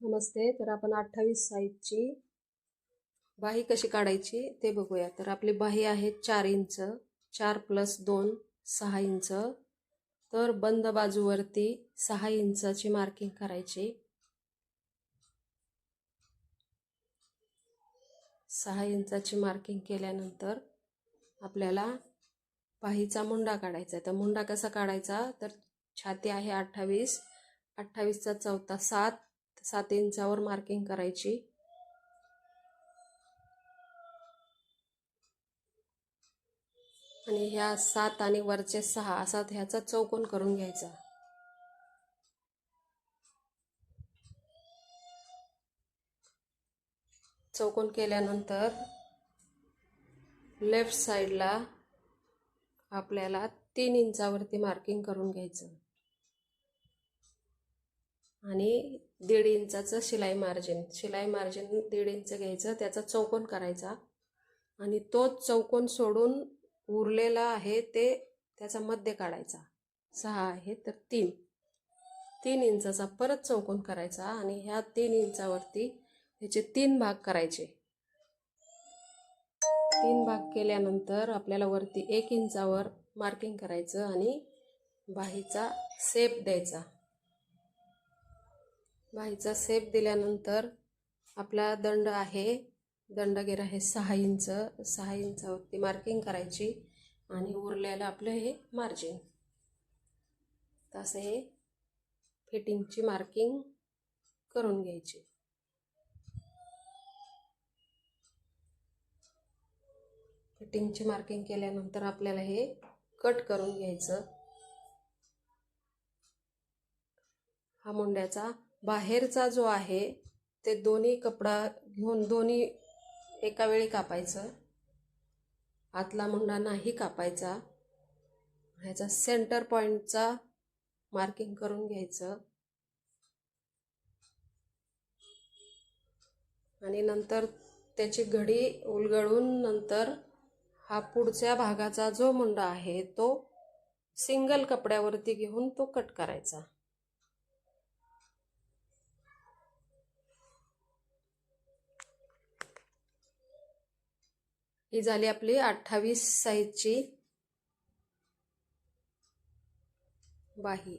नमस्ते. तर आपण 28 साईजची बाही कशी काढायची ते बघूया. तर आपली बाही आहे 4 इंच, 4 + 2 6 इंच. तर बंद बाजूवरती 6 इंचाची मार्किंग करायची. 6 इंचाची मार्किंग केल्यानंतर आपल्याला बाहीचा मुंडा काढायचा आहे. तर मुंडा कसा काढायचा, तर छाती आहे 28, 28चा चौथा 7, 7 इंचावर मार्किंग करायची. आणि ह्या 7 आणि वरचे 6 असा ह्याचा चौकोन करून घ्यायचा. चौकोन केल्यानंतर लेफ्ट साईडला आपल्याला 3 इंचावरती मार्किंग करून घ्यायचं आणि 1.5 इंचाचं शिलाई मार्जिन 1.5 इंच घ्यायचं, त्याचा चौकोन करायचा आणि तोच चौकोन सोडून उरलेला आहे ते त्याचा मध्य काढायचा. 6 आहे तर 3 इंचाचा परत चौकोन करायचा आणि ह्या 3 इंचावरती ह्याचे 3 भाग करायचे. 3 भाग केल्यानंतर आपल्याला वरती 1 इंचावर मार्किंग करायचं आणि बाहीचा शेप द्यायचा. बाहीचा शेप दिल्यानंतर आपला दंड घेर आहे 6 इंच. 6 इंचावरती मार्किंग करायची आणि उरलेलं आपलं हे मार्जिन. तसं हे फिटिंगची मार्किंग करून घ्यायची. फिटिंगची मार्किंग केल्यानंतर आपल्याला हे कट करून घ्यायचं. हा मुंड्याचा बाहेरचा जो आहे ते दोन्ही कपडा घेऊन दोन्ही एका वेळी कापायचं. आतला मुंडा नाही कापायचा. ह्याचा सेंटर पॉइंटचा मार्किंग करून घ्यायचं आणि नंतर त्याची घडी उलगडून नंतर हा पुढच्या भागाचा जो मुंडा आहे तो सिंगल कपड्यावरती घेऊन तो कट करायचा. ही झाली आपली 28 साईजची बाही.